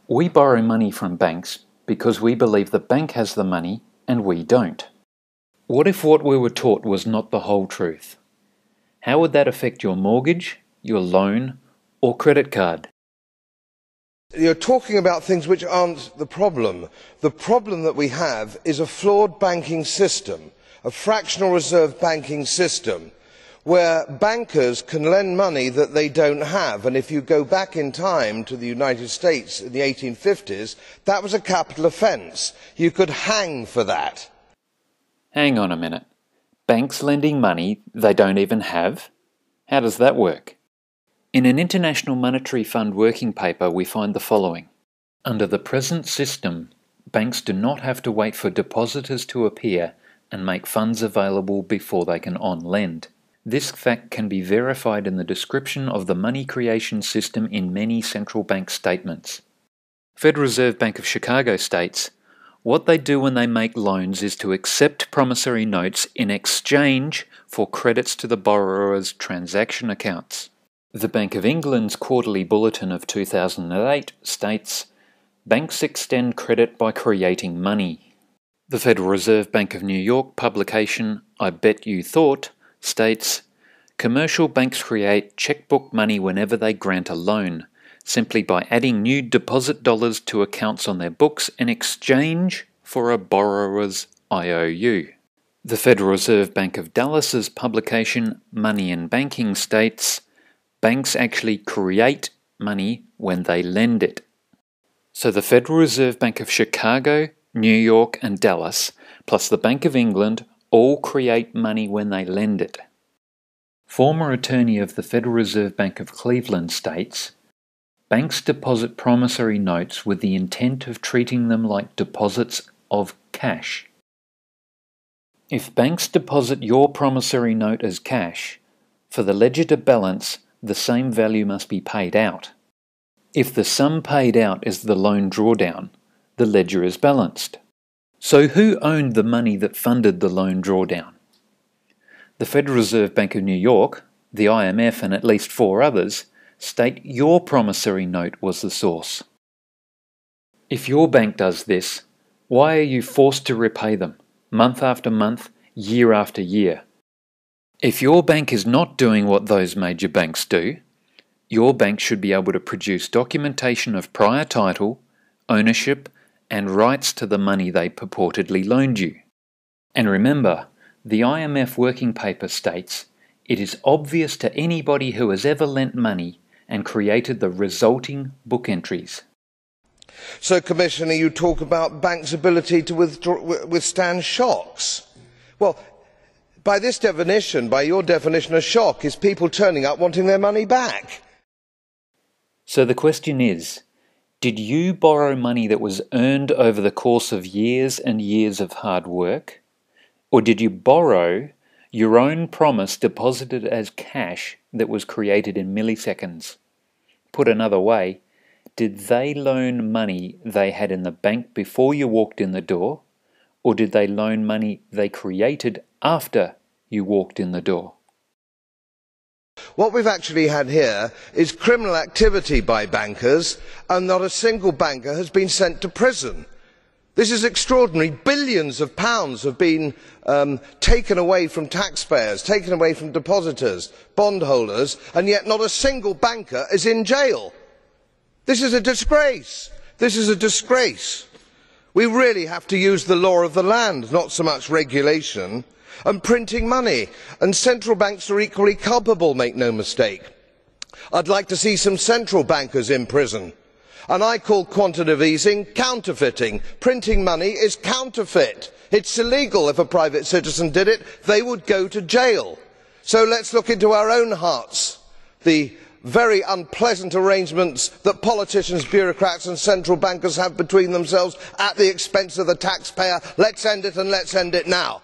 We borrow money from banks because we believe the bank has the money and we don't. What if what we were taught was not the whole truth? How would that affect your mortgage, your loan, or credit card? You're talking about things which aren't the problem. The problem that we have is a flawed banking system, a fractional reserve banking system, where bankers can lend money that they don't have. And if you go back in time to the United States in the 1850s, that was a capital offence. You could hang for that. Hang on a minute. Banks lending money they don't even have? How does that work? In an International Monetary Fund working paper, we find the following. Under the present system, banks do not have to wait for depositors to appear and make funds available before they can on-lend. This fact can be verified in the description of the money creation system in many central bank statements. Federal Reserve Bank of Chicago states, what they do when they make loans is to accept promissory notes in exchange for credits to the borrower's transaction accounts. The Bank of England's quarterly bulletin of 2008 states, banks extend credit by creating money. The Federal Reserve Bank of New York publication, I Bet You Thought, states, commercial banks create checkbook money whenever they grant a loan, simply by adding new deposit dollars to accounts on their books in exchange for a borrower's IOU. The Federal Reserve Bank of Dallas's publication, Money and Banking, states, banks actually create money when they lend it. So the Federal Reserve Bank of Chicago, New York and Dallas, plus the Bank of England, all create money when they lend it. Former attorney of the Federal Reserve Bank of Cleveland states, banks deposit promissory notes with the intent of treating them like deposits of cash. If banks deposit your promissory note as cash, for the ledger to balance, the same value must be paid out. If the sum paid out is the loan drawdown, the ledger is balanced. So who owned the money that funded the loan drawdown? The Federal Reserve Bank of New York, the IMF and at least 4 others state your promissory note was the source. If your bank does this, why are you forced to repay them, month after month, year after year? If your bank is not doing what those major banks do, your bank should be able to produce documentation of prior title, ownership, and rights to the money they purportedly loaned you. And remember, the IMF working paper states, it is obvious to anybody who has ever lent money and created the resulting book entries. So, Commissioner, you talk about banks' ability to withstand shocks. Well, by this definition, by your definition, a shock is people turning up wanting their money back. So the question is, did you borrow money that was earned over the course of years and years of hard work? Or did you borrow your own promise deposited as cash that was created in milliseconds? Put another way, did they loan money they had in the bank before you walked in the door? Or did they loan money they created after you walked in the door? What we've actually had here is criminal activity by bankers, and not a single banker has been sent to prison. This is extraordinary. Billions of pounds have been taken away from taxpayers, taken away from depositors, bondholders, and yet not a single banker is in jail. This is a disgrace. This is a disgrace. We really have to use the law of the land, not so much regulation, and printing money. And central banks are equally culpable, make no mistake. I'd like to see some central bankers in prison. And I call quantitative easing counterfeiting. Printing money is counterfeit. It's illegal. If a private citizen did it, they would go to jail. So let's look into our own hearts. The very unpleasant arrangements that politicians, bureaucrats and central bankers have between themselves at the expense of the taxpayer. Let's end it, and let's end it now.